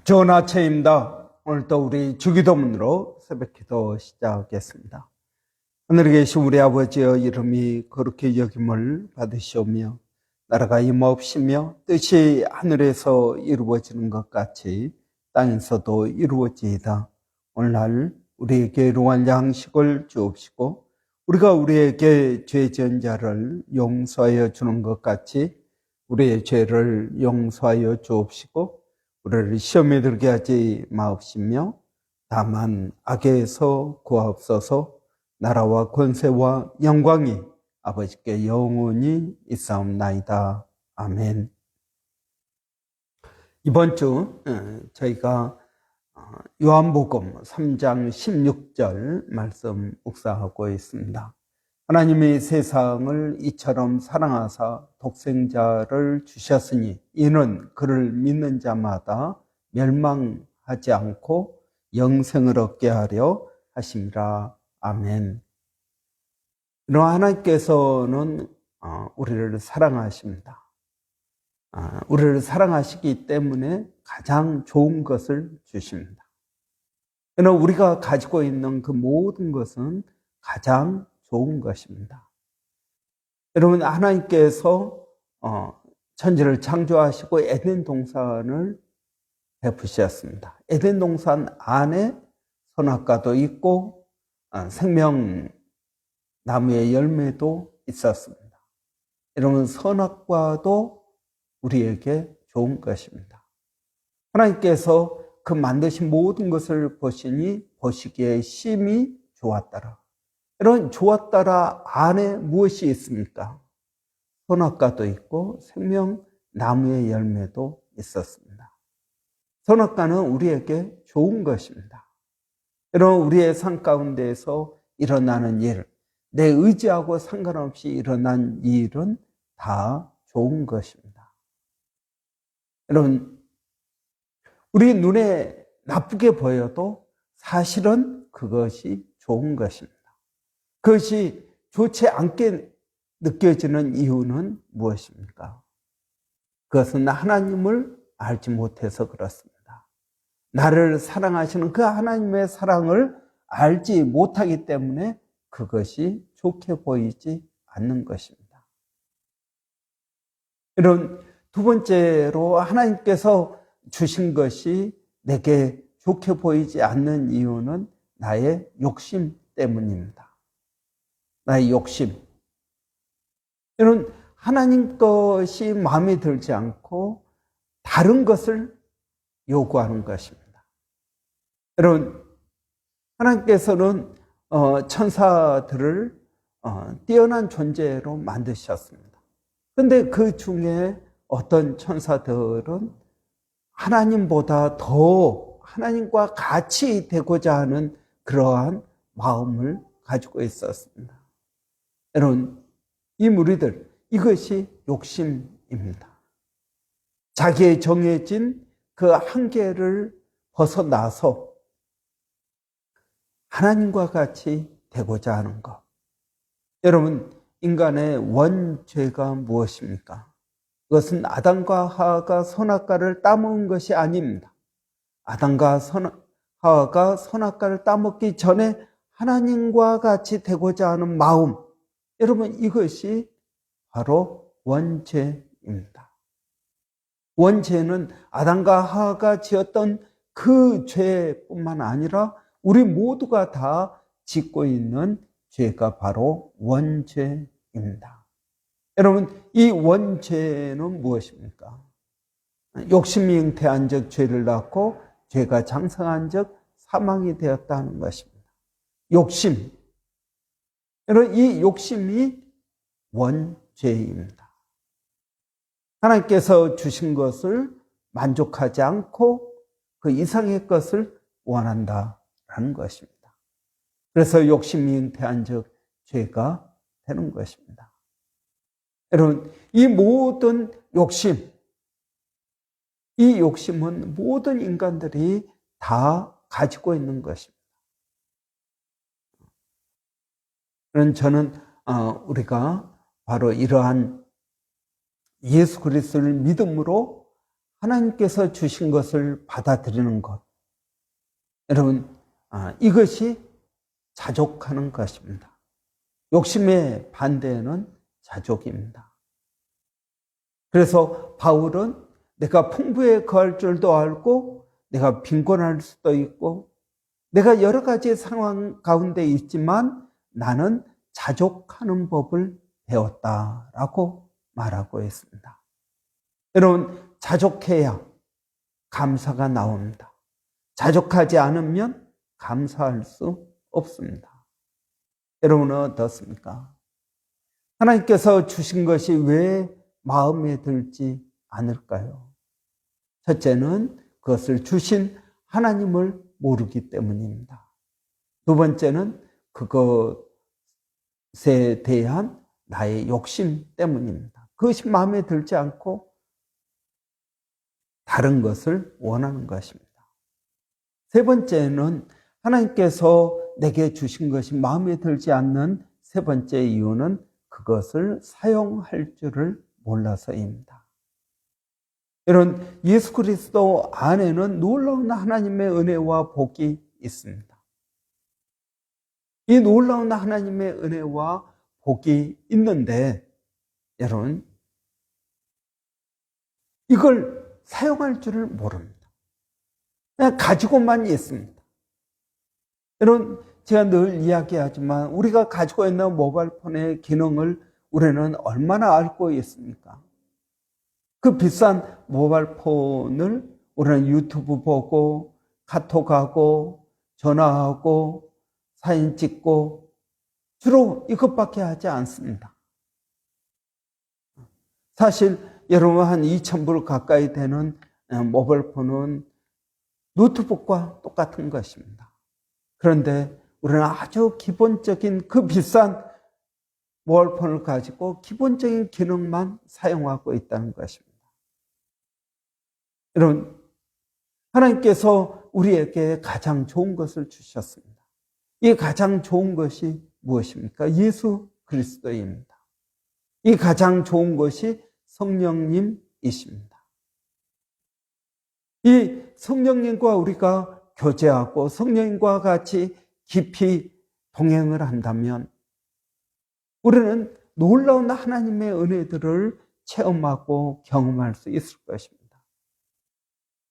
좋은 아침입니다. 오늘도 우리 주기도문으로 새벽기도 시작하겠습니다. 하늘에 계신 우리 아버지여, 이름이 거룩히 여김을 받으시오며 나라가 임하옵시며 뜻이 하늘에서 이루어지는 것 같이 땅에서도 이루어지이다. 오늘날 우리에게 일용할 양식을 주옵시고 우리가 우리에게 죄 지은 자를 용서하여 주는 것 같이 우리의 죄를 용서하여 주옵시고 우리를 시험에 들게 하지 마옵시며 다만 악에서 구하옵소서. 나라와 권세와 영광이 아버지께 영원히 있사옵나이다. 아멘. 이번 주 저희가 요한복음 3장 16절 말씀 묵상하고 있습니다. 하나님이 세상을 이처럼 사랑하사 독생자를 주셨으니 이는 그를 믿는 자마다 멸망하지 않고 영생을 얻게 하려 하심이라. 아멘. 하나님께서는 우리를 사랑하십니다. 우리를 사랑하시기 때문에 가장 좋은 것을 주십니다. 우리가 가지고 있는 그 모든 것은 가장 좋은 것입니다. 여러분, 하나님께서 천지를 창조하시고 에덴 동산을 베푸셨습니다. 에덴 동산 안에 선악과도 있고 생명 나무의 열매도 있었습니다. 여러분, 선악과도 우리에게 좋은 것입니다. 하나님께서 그 만드신 모든 것을 보시니 보시기에 심히 좋았더라. 여러분, 좋았더라 안에 무엇이 있습니까? 선악과도 있고 생명 나무의 열매도 있었습니다. 선악과는 우리에게 좋은 것입니다. 여러분, 우리의 삶 가운데에서 일어나는 일, 내 의지하고 상관없이 일어난 일은 다 좋은 것입니다. 여러분, 우리 눈에 나쁘게 보여도 사실은 그것이 좋은 것입니다. 그것이 좋지 않게 느껴지는 이유는 무엇입니까? 그것은 하나님을 알지 못해서 그렇습니다. 나를 사랑하시는 그 하나님의 사랑을 알지 못하기 때문에 그것이 좋게 보이지 않는 것입니다. 이런 두 번째로 하나님께서 주신 것이 내게 좋게 보이지 않는 이유는 나의 욕심 때문입니다. 나의 욕심. 여러분, 하나님 것이 마음에 들지 않고 다른 것을 요구하는 것입니다. 여러분, 하나님께서는 천사들을 뛰어난 존재로 만드셨습니다. 그런데 그 중에 어떤 천사들은 하나님보다 더 하나님과 같이 되고자 하는 그러한 마음을 가지고 있었습니다. 여러분, 이 무리들, 이것이 욕심입니다. 자기의 정해진 그 한계를 벗어나서 하나님과 같이 되고자 하는 것. 여러분, 인간의 원죄가 무엇입니까? 그것은 아담과 하와가 선악과를 따먹은 것이 아닙니다. 아담과 하와가 선악과를 따먹기 전에 하나님과 같이 되고자 하는 마음, 여러분, 이것이 바로 원죄입니다. 원죄는 아담과 하와가 지었던 그 죄뿐만 아니라 우리 모두가 다 짓고 있는 죄가 바로 원죄입니다. 여러분, 이 원죄는 무엇입니까? 욕심이 잉태한 적 죄를 낳고 죄가 장성한 적 사망이 되었다는 것입니다. 욕심. 여러분, 이 욕심이 원죄입니다. 하나님께서 주신 것을 만족하지 않고 그 이상의 것을 원한다라는 것입니다. 그래서 욕심이 잉태한 적 죄가 되는 것입니다. 여러분, 이 모든 욕심, 이 욕심은 모든 인간들이 다 가지고 있는 것입니다. 저는 우리가 바로 이러한 예수 그리스도를 믿음으로 하나님께서 주신 것을 받아들이는 것. 여러분, 이것이 자족하는 것입니다. 욕심의 반대는 자족입니다. 그래서 바울은 내가 풍부에 거할 줄도 알고 내가 빈곤할 수도 있고 내가 여러 가지 상황 가운데 있지만 나는 자족하는 법을 배웠다라고 말하고 있습니다. 여러분, 자족해야 감사가 나옵니다. 자족하지 않으면 감사할 수 없습니다. 여러분은 어떻습니까? 하나님께서 주신 것이 왜 마음에 들지 않을까요? 첫째는 그것을 주신 하나님을 모르기 때문입니다. 두 번째는 그것에 대한 나의 욕심 때문입니다. 그것이 마음에 들지 않고 다른 것을 원하는 것입니다. 세 번째는 하나님께서 내게 주신 것이 마음에 들지 않는 세 번째 이유는 그것을 사용할 줄을 몰라서입니다. 여러분, 예수 그리스도 안에는 놀라운 하나님의 은혜와 복이 있습니다. 이 놀라운 하나님의 은혜와 복이 있는데 여러분, 이걸 사용할 줄을 모릅니다. 그냥 가지고만 있습니다. 여러분, 제가 늘 이야기하지만 우리가 가지고 있는 모바일 폰의 기능을 우리는 얼마나 알고 있습니까? 그 비싼 모바일 폰을 우리는 유튜브 보고 카톡하고 전화하고 사진 찍고 주로 이것밖에 하지 않습니다. 사실 여러분 한 2,000불 가까이 되는 모바일 폰은 노트북과 똑같은 것입니다. 그런데 우리는 아주 기본적인 그 비싼 모바일 폰을 가지고 기본적인 기능만 사용하고 있다는 것입니다. 여러분, 하나님께서 우리에게 가장 좋은 것을 주셨습니다. 이 가장 좋은 것이 무엇입니까? 예수 그리스도입니다. 이 가장 좋은 것이 성령님이십니다. 이 성령님과 우리가 교제하고 성령님과 같이 깊이 동행을 한다면 우리는 놀라운 하나님의 은혜들을 체험하고 경험할 수 있을 것입니다.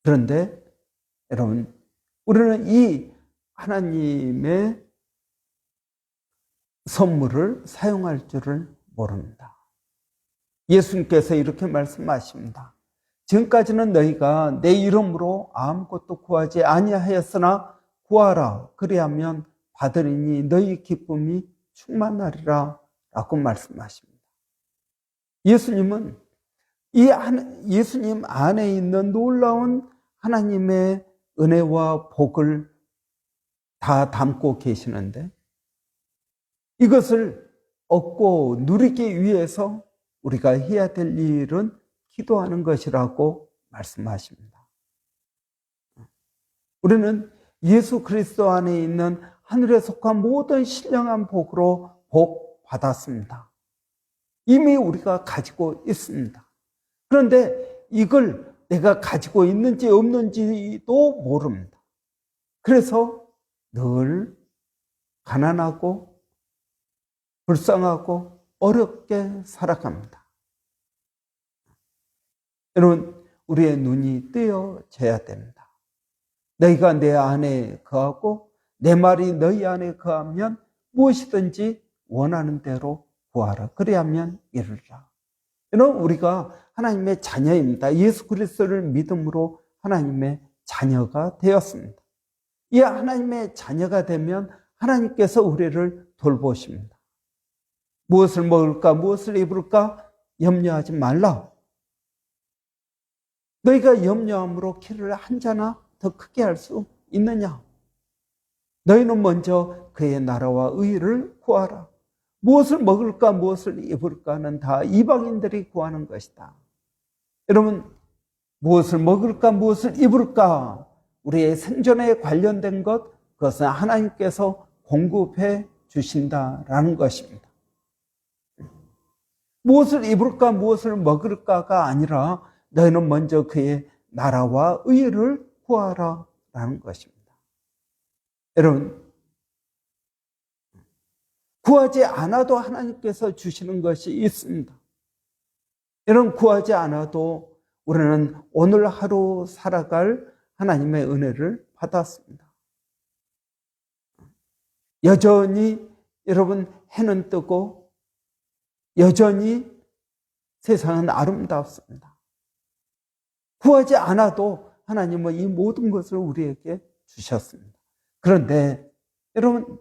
그런데 여러분, 우리는 이 하나님의 선물을 사용할 줄을 모릅니다. 예수님께서 이렇게 말씀하십니다. 지금까지는 너희가 내 이름으로 아무것도 구하지 아니하였으나 구하라. 그리하면 받으리니 너희 기쁨이 충만하리라 라고 말씀하십니다. 예수님은 예수님 안에 있는 놀라운 하나님의 은혜와 복을 다 담고 계시는데 이것을 얻고 누리기 위해서 우리가 해야 될 일은 기도하는 것이라고 말씀하십니다. 우리는 예수 그리스도 안에 있는 하늘에 속한 모든 신령한 복으로 복 받았습니다. 이미 우리가 가지고 있습니다. 그런데 이걸 내가 가지고 있는지 없는지도 모릅니다. 그래서 늘 가난하고 불쌍하고 어렵게 살아갑니다. 여러분, 우리의 눈이 뜨여져야 됩니다. 너희가 내 안에 거하고 내 말이 너희 안에 거하면 무엇이든지 원하는 대로 구하라. 그리하면 이루리라. 여러분, 우리가 하나님의 자녀입니다. 예수 그리스도를 믿음으로 하나님의 자녀가 되었습니다. 이 하나님의 자녀가 되면 하나님께서 우리를 돌보십니다. 무엇을 먹을까, 무엇을 입을까 염려하지 말라. 너희가 염려함으로 키를 한 자나 더 크게 할 수 있느냐? 너희는 먼저 그의 나라와 의를 구하라. 무엇을 먹을까, 무엇을 입을까는 다 이방인들이 구하는 것이다. 여러분, 무엇을 먹을까, 무엇을 입을까, 우리의 생존에 관련된 것, 그것은 하나님께서 공급해 주신다라는 것입니다. 무엇을 입을까, 무엇을 먹을까가 아니라 너희는 먼저 그의 나라와 의를 구하라라는 것입니다. 여러분, 구하지 않아도 하나님께서 주시는 것이 있습니다. 여러분, 구하지 않아도 우리는 오늘 하루 살아갈 하나님의 은혜를 받았습니다. 여전히 여러분 해는 뜨고 여전히 세상은 아름답습니다. 구하지 않아도 하나님은 이 모든 것을 우리에게 주셨습니다. 그런데 여러분,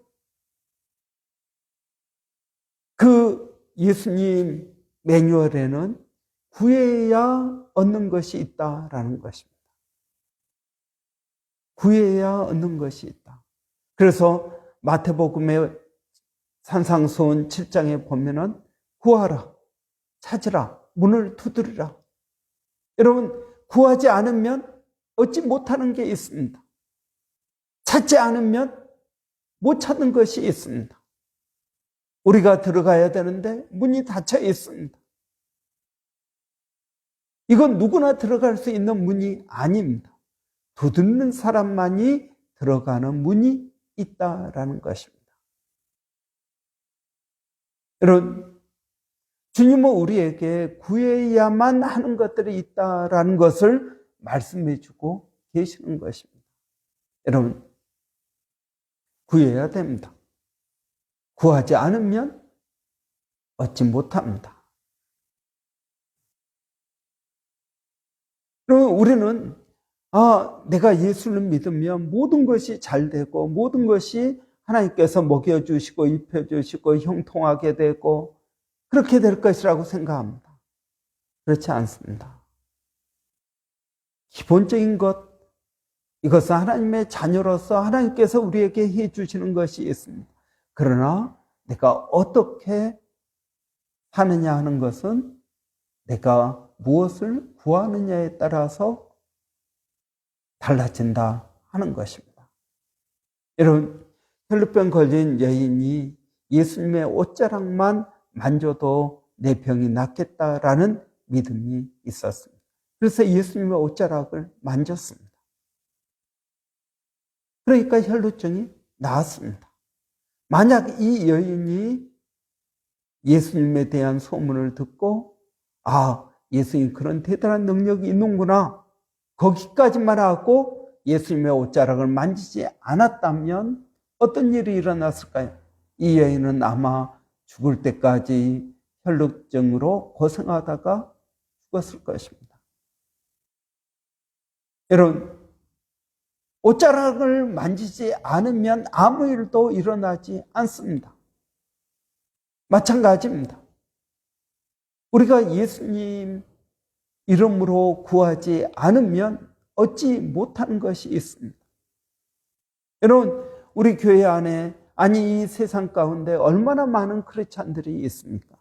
그 예수님 매뉴얼에는 구해야 얻는 것이 있다라는 것입니다. 구해야 얻는 것이 있다. 그래서 마태복음의 산상수훈 7장에 보면은 구하라, 찾으라, 문을 두드리라. 여러분, 구하지 않으면 얻지 못하는 게 있습니다. 찾지 않으면 못 찾는 것이 있습니다. 우리가 들어가야 되는데 문이 닫혀 있습니다. 이건 누구나 들어갈 수 있는 문이 아닙니다. 두드리는 사람만이 들어가는 문이 있다라는 것입니다. 여러분, 주님은 우리에게 구해야만 하는 것들이 있다라는 것을 말씀해 주고 계시는 것입니다. 여러분, 구해야 됩니다. 구하지 않으면 얻지 못합니다. 그럼 우리는 내가 예수를 믿으면 모든 것이 잘 되고 모든 것이 하나님께서 먹여주시고 입혀주시고 형통하게 되고 그렇게 될 것이라고 생각합니다. 그렇지 않습니다. 기본적인 것, 이것은 하나님의 자녀로서 하나님께서 우리에게 해주시는 것이 있습니다. 그러나 내가 어떻게 하느냐 하는 것은 내가 무엇을 구하느냐에 따라서 달라진다 하는 것입니다. 여러분, 혈루병 걸린 여인이 예수님의 옷자락만 만져도 내 병이 낫겠다라는 믿음이 있었습니다. 그래서 예수님의 옷자락을 만졌습니다. 그러니까 혈루증이 나았습니다. 만약 이 여인이 예수님에 대한 소문을 듣고 예수님 그런 대단한 능력이 있는구나, 거기까지만 하고 예수님의 옷자락을 만지지 않았다면 어떤 일이 일어났을까요? 이 여인은 아마 죽을 때까지 혈루증으로 고생하다가 죽었을 것입니다. 여러분, 옷자락을 만지지 않으면 아무 일도 일어나지 않습니다. 마찬가지입니다. 우리가 예수님 이름으로 구하지 않으면 얻지 못하는 것이 있습니다. 여러분, 우리 교회 안에, 아니 이 세상 가운데 얼마나 많은 크리스찬들이 있습니까?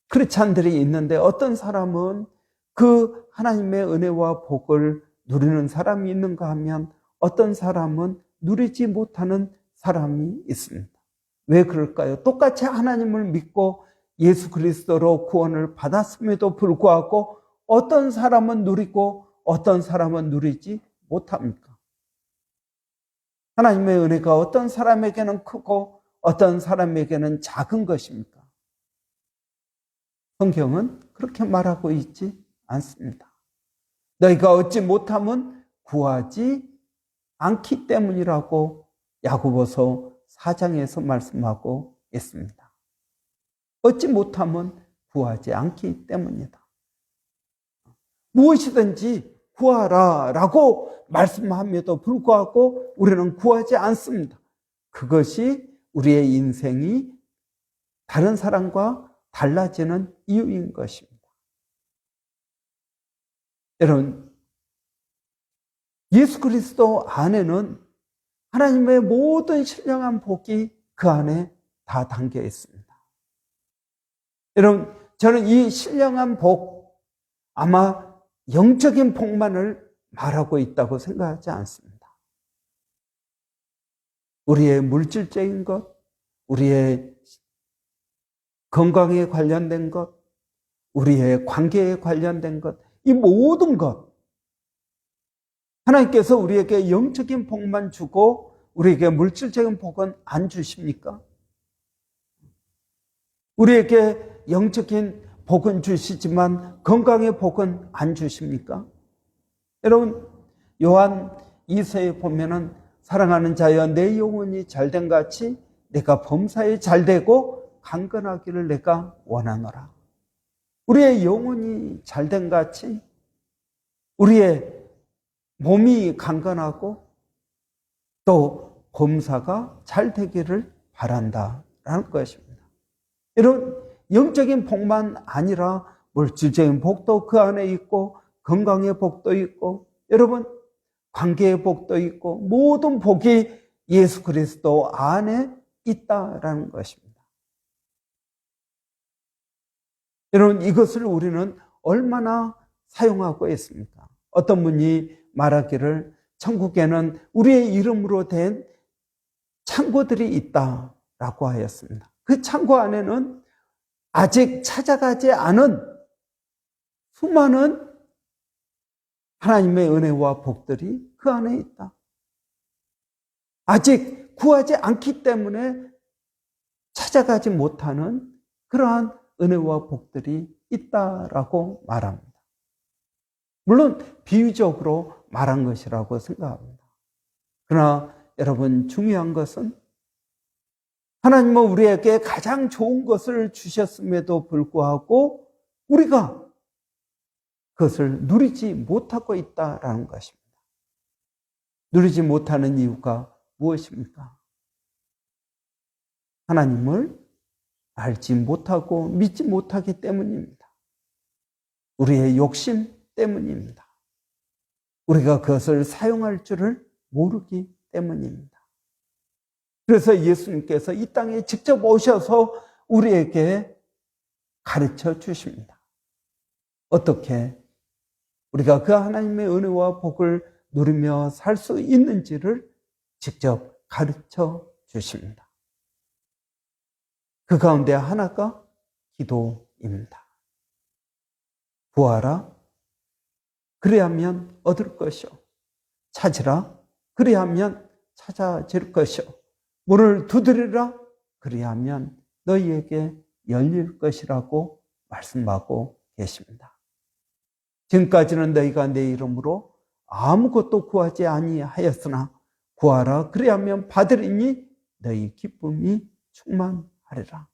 크리스찬들이 있는데 어떤 사람은 그 하나님의 은혜와 복을 누리는 사람이 있는가 하면 어떤 사람은 누리지 못하는 사람이 있습니다. 왜 그럴까요? 똑같이 하나님을 믿고 예수 그리스도로 구원을 받았음에도 불구하고 어떤 사람은 누리고 어떤 사람은 누리지 못합니까? 하나님의 은혜가 어떤 사람에게는 크고 어떤 사람에게는 작은 것입니까? 성경은 그렇게 말하고 있지 않습니다. 너희가 얻지 못하면 구하지 않기 때문이라고 야고보서 4장에서 말씀하고 있습니다. 얻지 못하면 구하지 않기 때문이다. 무엇이든지 구하라라고 말씀함에도 불구하고 우리는 구하지 않습니다. 그것이 우리의 인생이 다른 사람과 달라지는 이유인 것입니다. 여러분, 예수 그리스도 안에는 하나님의 모든 신령한 복이 그 안에 다 담겨 있습니다. 여러분, 저는 이 신령한 복, 아마 영적인 복만을 말하고 있다고 생각하지 않습니다. 우리의 물질적인 것, 우리의 건강에 관련된 것, 우리의 관계에 관련된 것, 이 모든 것, 하나님께서 우리에게 영적인 복만 주고 우리에게 물질적인 복은 안 주십니까? 우리에게 영적인 복은 주시지만 건강의 복은 안 주십니까? 여러분, 요한 2서에 보면은 사랑하는 자여 내 영혼이 잘된 같이 내가 범사에 잘되고 강건하기를 내가 원하노라. 우리의 영혼이 잘된 같이 우리의 몸이 강건하고 또 범사가 잘 되기를 바란다라는 것입니다. 이런 영적인 복만 아니라 물질적인 복도 그 안에 있고 건강의 복도 있고 여러분 관계의 복도 있고 모든 복이 예수 그리스도 안에 있다라는 것입니다. 여러분 이것을 우리는 얼마나 사용하고 있습니까? 어떤 분이 말하기를 천국에는 우리의 이름으로 된 창고들이 있다라고 하였습니다. 그 창고 안에는 아직 찾아가지 않은 수많은 하나님의 은혜와 복들이 그 안에 있다. 아직 구하지 않기 때문에 찾아가지 못하는 그러한 은혜와 복들이 있다라고 말합니다. 물론 비유적으로 말한 것이라고 생각합니다. 그러나 여러분 중요한 것은 하나님은 우리에게 가장 좋은 것을 주셨음에도 불구하고 우리가 그것을 누리지 못하고 있다라는 것입니다. 누리지 못하는 이유가 무엇입니까? 하나님을 알지 못하고 믿지 못하기 때문입니다. 우리의 욕심 때문입니다. 우리가 그것을 사용할 줄을 모르기 때문입니다. 그래서 예수님께서 이 땅에 직접 오셔서 우리에게 가르쳐 주십니다. 어떻게 우리가 그 하나님의 은혜와 복을 누리며 살 수 있는지를 직접 가르쳐 주십니다. 그 가운데 하나가 기도입니다. 구하라, 그리하면 얻을 것이요. 찾으라, 그리하면 찾아질 것이요. 문을 두드리라, 그리하면 너희에게 열릴 것이라고 말씀하고 계십니다. 지금까지는 너희가 내 이름으로 아무것도 구하지 아니하였으나 구하라, 그리하면 받으리니 너희 기쁨이 충만하리라.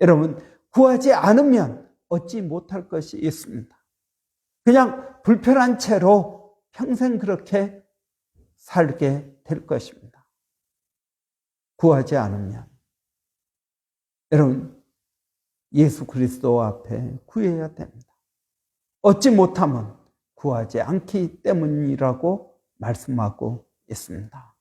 여러분, 구하지 않으면 얻지 못할 것이 있습니다. 그냥 불편한 채로 평생 그렇게 살게 될 것입니다. 구하지 않으면. 여러분, 예수 그리스도 앞에 구해야 됩니다. 얻지 못하면 구하지 않기 때문이라고 말씀하고 있습니다.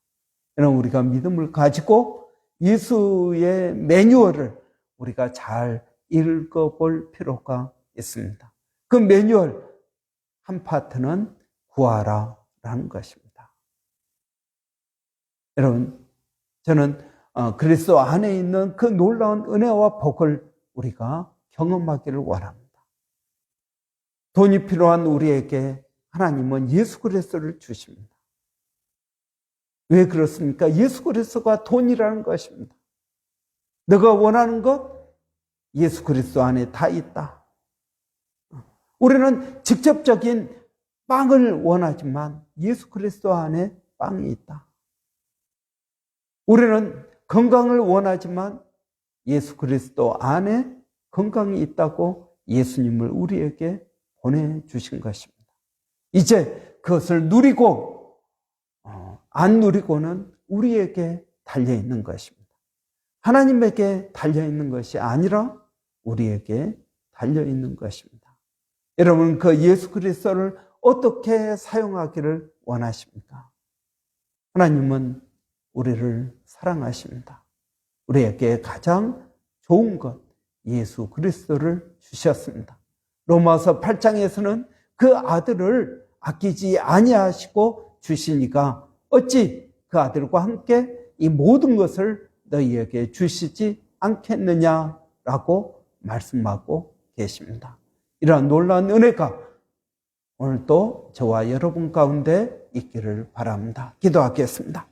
여러분, 우리가 믿음을 가지고 예수의 매뉴얼을 우리가 잘 읽어볼 필요가 있습니다. 그 매뉴얼 한 파트는 구하라라는 것입니다. 여러분, 저는 그리스도 안에 있는 그 놀라운 은혜와 복을 우리가 경험하기를 원합니다. 돈이 필요한 우리에게 하나님은 예수 그리스도를 주십니다. 왜 그렇습니까? 예수 그리스도가 돈이라는 것입니다. 너가 원하는 것 예수 그리스도 안에 다 있다. 우리는 직접적인 빵을 원하지만 예수 그리스도 안에 빵이 있다. 우리는 건강을 원하지만 예수 그리스도 안에 건강이 있다고 예수님을 우리에게 보내주신 것입니다. 이제 그것을 누리고 안 누리고는 우리에게 달려있는 것입니다. 하나님에게 달려있는 것이 아니라 우리에게 달려있는 것입니다. 여러분, 그 예수 그리스도를 어떻게 사용하기를 원하십니까? 하나님은 우리를 사랑하십니다. 우리에게 가장 좋은 것 예수 그리스도를 주셨습니다. 로마서 8장에서는 그 아들을 아끼지 아니하시고 주시니까 어찌 그 아들과 함께 이 모든 것을 너희에게 주시지 않겠느냐라고 말씀하고 계십니다. 이러한 놀라운 은혜가 오늘도 저와 여러분 가운데 있기를 바랍니다. 기도하겠습니다.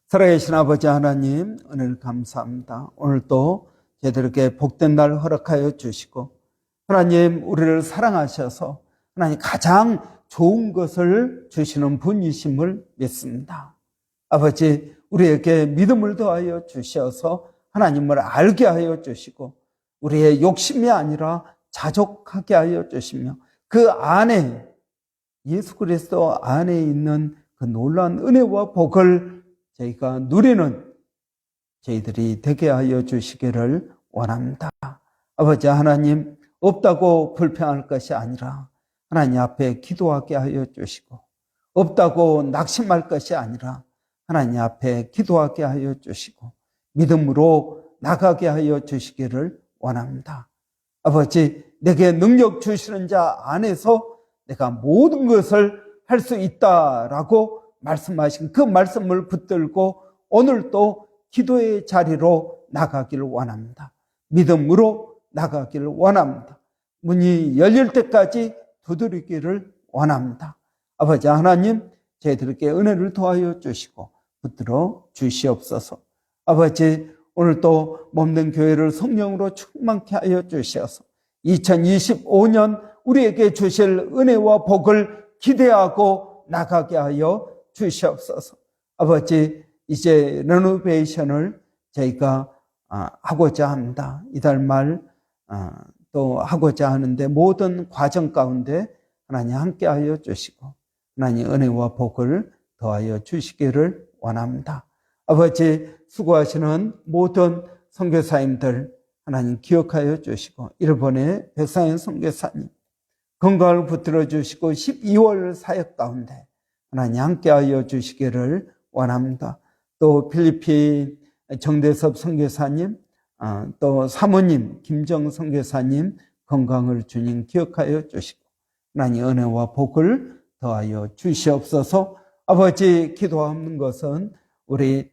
살아계신 아버지 하나님, 은혜를 감사합니다. 오늘도 저희들에게 복된 날 허락하여 주시고, 하나님 우리를 사랑하셔서 하나님 가장 좋은 것을 주시는 분이심을 믿습니다. 아버지, 우리에게 믿음을 더하여 주셔서 하나님을 알게 하여 주시고, 우리의 욕심이 아니라 자족하게 하여 주시며, 그 안에 예수 그리스도 안에 있는 그 놀라운 은혜와 복을 저희가 누리는 저희들이 되게 하여 주시기를 원합니다. 아버지 하나님, 없다고 불평할 것이 아니라 하나님 앞에 기도하게 하여 주시고, 없다고 낙심할 것이 아니라 하나님 앞에 기도하게 하여 주시고, 믿음으로 나가게 하여 주시기를 원합니다. 아버지, 내게 능력 주시는 자 안에서 내가 모든 것을 할 수 있다라고 말씀하신 그 말씀을 붙들고 오늘도 기도의 자리로 나가기를 원합니다. 믿음으로 나가기를 원합니다. 문이 열릴 때까지 두드리기를 원합니다. 아버지 하나님, 저희들에게 은혜를 더하여 주시고 붙들어 주시옵소서. 아버지, 오늘도 몸된 교회를 성령으로 충만케 하여 주셔서 2025년 우리에게 주실 은혜와 복을 기대하고 나가게 하여 주시옵소서. 아버지, 이제 레노베이션을 저희가 하고자 합니다. 이달 말 또 하고자 하는데 모든 과정 가운데 하나님 함께 하여 주시고 하나님 은혜와 복을 더하여 주시기를 원합니다. 아버지, 수고하시는 모든 선교사님들 하나님 기억하여 주시고, 일본의 백상현 선교사님 건강을 붙들어 주시고 12월 사역 가운데 하나님 함께하여 주시기를 원합니다. 또 필리핀 정대섭 선교사님, 또 사모님 김정 선교사님 건강을 주님 기억하여 주시고 하나님 은혜와 복을 더하여 주시옵소서. 아버지, 기도하는 것은 우리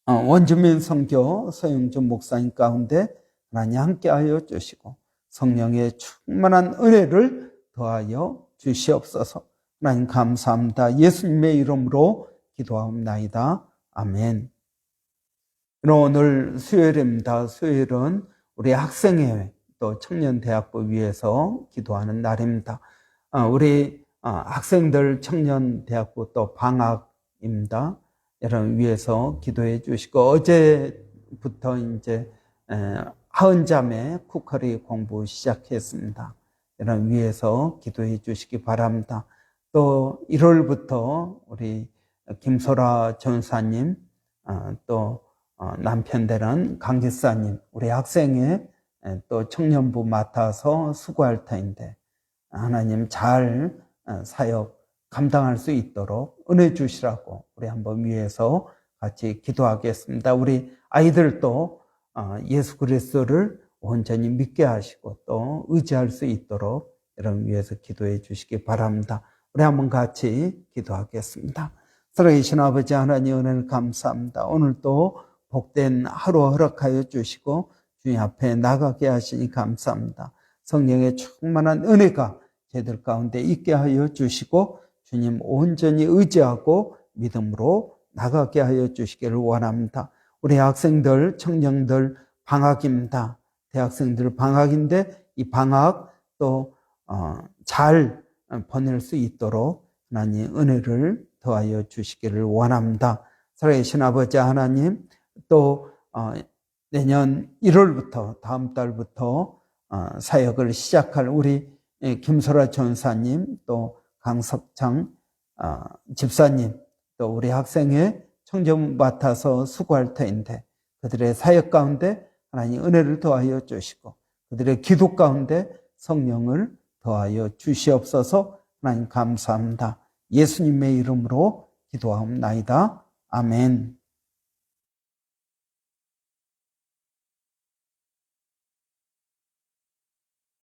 원주민 선교 서영준 목사님 가운데 하나님 함께하여 주시고 성령의 충만한 은혜를 더하여 주시옵소서. 하나님 감사합니다. 예수님의 이름으로 기도하옵나이다. 아멘. 오늘 수요일입니다. 수요일은 우리 학생회회 또 청년대학부 위해서 기도하는 날입니다. 우리 학생들 청년대학부 또 방학입니다. 여러분 위해서 기도해 주시고, 어제부터 이제 하은자매 쿠커리 공부 시작했습니다. 여러분 위해서 기도해 주시기 바랍니다. 또 1월부터 우리 김소라 전사님, 또 남편 되는 강기사님, 우리 학생회 또 청년부 맡아서 수고할 터인데 하나님 잘 사역 감당할 수 있도록 은혜 주시라고 우리 한번 위해서 같이 기도하겠습니다. 우리 아이들도 예수 그리스도를 온전히 믿게 하시고 또 의지할 수 있도록 여러분 위해서 기도해 주시기 바랍니다. 우리 한번 같이 기도하겠습니다. 살아계신 아버지 하나님, 은혜를 감사합니다. 오늘도 복된 하루 허락하여 주시고 주님 앞에 나가게 하시니 감사합니다. 성령의 충만한 은혜가 저희들 가운데 있게 하여 주시고 주님 온전히 의지하고 믿음으로 나가게 하여 주시기를 원합니다. 우리 학생들, 청년들 방학입니다. 대학생들 방학인데 이 방학 또 잘 보낼 수 있도록 하나님 은혜를 더하여 주시기를 원합니다. 살아계신 아버지 하나님, 또 내년 1월부터 다음 달부터 사역을 시작할 우리 김소라 전사님, 또 강석창 집사님, 또 우리 학생회 청년 맡아서 수고할 터인데 그들의 사역 가운데 하나님 은혜를 더하여 주시고 그들의 기도 가운데 성령을 더하여 주시옵소서. 하나님 감사합니다. 예수님의 이름으로 기도하옵나이다. 아멘.